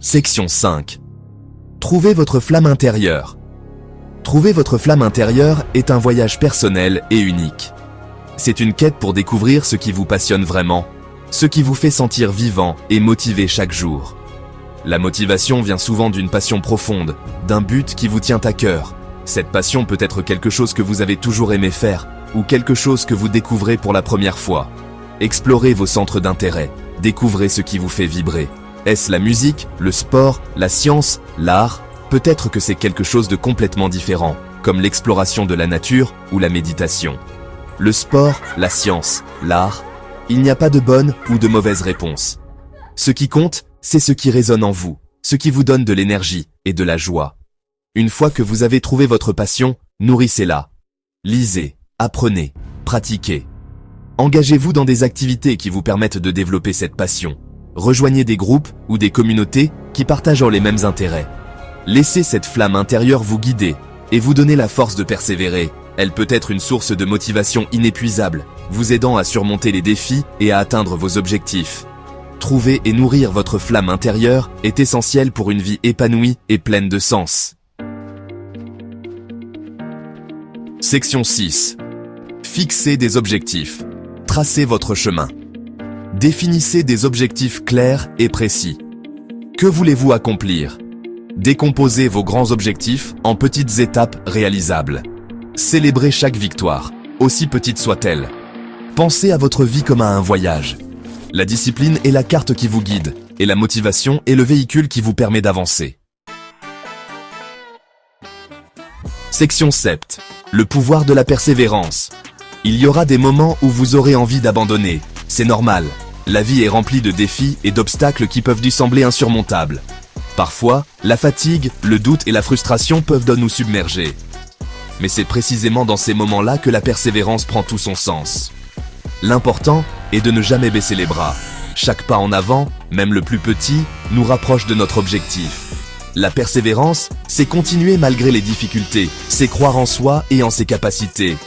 Section 5. Trouvez votre flamme intérieure. Trouver votre flamme intérieure est un voyage personnel et unique. C'est une quête pour découvrir ce qui vous passionne vraiment, ce qui vous fait sentir vivant et motivé chaque jour. La motivation vient souvent d'une passion profonde, d'un but qui vous tient à cœur. Cette passion peut être quelque chose que vous avez toujours aimé faire ou quelque chose que vous découvrez pour la première fois. Explorez vos centres d'intérêt, découvrez ce qui vous fait vibrer. Est-ce la musique, le sport, la science, l'art? Peut-être que c'est quelque chose de complètement différent, comme l'exploration de la nature ou la méditation. Le sport, la science, l'art, il n'y a pas de bonne ou de mauvaise réponse. Ce qui compte, c'est ce qui résonne en vous, ce qui vous donne de l'énergie et de la joie. Une fois que vous avez trouvé votre passion, nourrissez-la. Lisez, apprenez, pratiquez. Engagez-vous dans des activités qui vous permettent de développer cette passion. Rejoignez des groupes ou des communautés qui partagent les mêmes intérêts. Laissez cette flamme intérieure vous guider et vous donner la force de persévérer. Elle peut être une source de motivation inépuisable, vous aidant à surmonter les défis et à atteindre vos objectifs. Trouver et nourrir votre flamme intérieure est essentiel pour une vie épanouie et pleine de sens. Section 6. Fixez des objectifs. Tracez votre chemin. Définissez des objectifs clairs et précis. Que voulez-vous accomplir? Décomposez vos grands objectifs en petites étapes réalisables. Célébrez chaque victoire, aussi petite soit-elle. Pensez à votre vie comme à un voyage. La discipline est la carte qui vous guide, et la motivation est le véhicule qui vous permet d'avancer. Section 7. Le pouvoir de la persévérance. Il y aura des moments où vous aurez envie d'abandonner. C'est normal. La vie est remplie de défis et d'obstacles qui peuvent lui sembler insurmontables. Parfois, la fatigue, le doute et la frustration peuvent nous submerger. Mais c'est précisément dans ces moments-là que la persévérance prend tout son sens. L'important est de ne jamais baisser les bras. Chaque pas en avant, même le plus petit, nous rapproche de notre objectif. La persévérance, c'est continuer malgré les difficultés, c'est croire en soi et en ses capacités.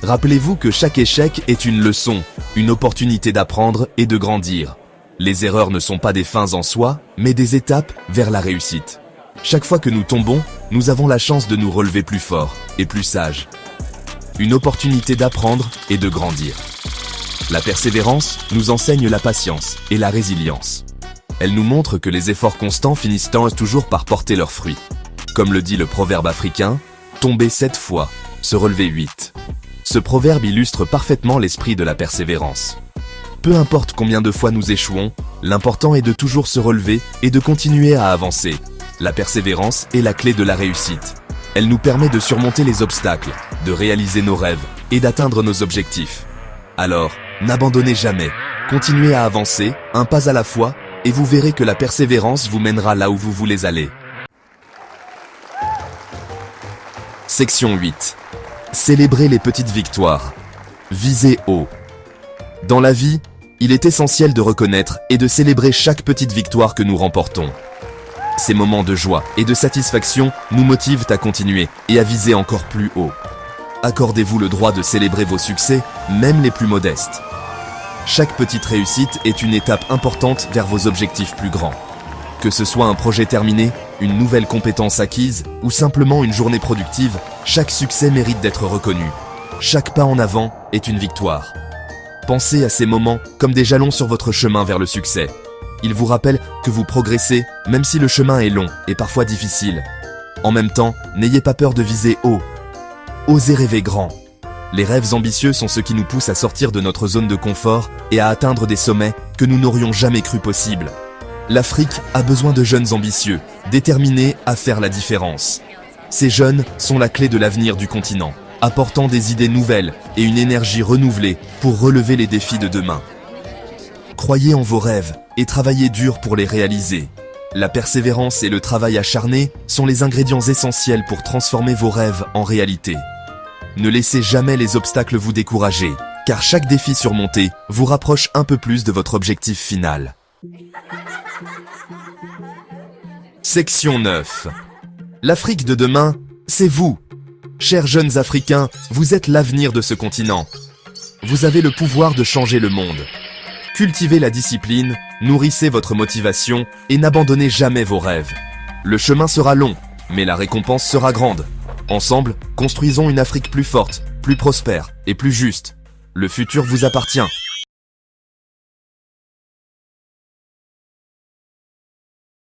Rappelez-vous que chaque échec est une leçon, une opportunité d'apprendre et de grandir. Les erreurs ne sont pas des fins en soi, mais des étapes vers la réussite. Chaque fois que nous tombons, nous avons la chance de nous relever plus fort et plus sages. Une opportunité d'apprendre et de grandir. La persévérance nous enseigne la patience et la résilience. Elle nous montre que les efforts constants finissent toujours par porter leurs fruits. Comme le dit le proverbe africain, « Tomber 7 fois, se relever 8 ». Ce proverbe illustre parfaitement l'esprit de la persévérance. Peu importe combien de fois nous échouons, l'important est de toujours se relever et de continuer à avancer. La persévérance est la clé de la réussite. Elle nous permet de surmonter les obstacles, de réaliser nos rêves et d'atteindre nos objectifs. Alors, n'abandonnez jamais. Continuez à avancer, un pas à la fois, et vous verrez que la persévérance vous mènera là où vous voulez aller. Section 8. Célébrez les petites victoires. Visez haut. Dans la vie, il est essentiel de reconnaître et de célébrer chaque petite victoire que nous remportons. Ces moments de joie et de satisfaction nous motivent à continuer et à viser encore plus haut. Accordez-vous le droit de célébrer vos succès, même les plus modestes. Chaque petite réussite est une étape importante vers vos objectifs plus grands. Que ce soit un projet terminé, une nouvelle compétence acquise ou simplement une journée productive, chaque succès mérite d'être reconnu. Chaque pas en avant est une victoire. Pensez à ces moments comme des jalons sur votre chemin vers le succès. Ils vous rappellent que vous progressez, même si le chemin est long et parfois difficile. En même temps, n'ayez pas peur de viser haut. Osez rêver grand. Les rêves ambitieux sont ce qui nous pousse à sortir de notre zone de confort et à atteindre des sommets que nous n'aurions jamais cru possibles. L'Afrique a besoin de jeunes ambitieux, déterminés à faire la différence. Ces jeunes sont la clé de l'avenir du continent, apportant des idées nouvelles et une énergie renouvelée pour relever les défis de demain. Croyez en vos rêves et travaillez dur pour les réaliser. La persévérance et le travail acharné sont les ingrédients essentiels pour transformer vos rêves en réalité. Ne laissez jamais les obstacles vous décourager, car chaque défi surmonté vous rapproche un peu plus de votre objectif final. Section 9. L'Afrique de demain, c'est vous. Chers jeunes Africains, vous êtes l'avenir de ce continent. Vous avez le pouvoir de changer le monde. Cultivez la discipline, nourrissez votre motivation et n'abandonnez jamais vos rêves. Le chemin sera long, mais la récompense sera grande. Ensemble, construisons une Afrique plus forte, plus prospère et plus juste. Le futur vous appartient.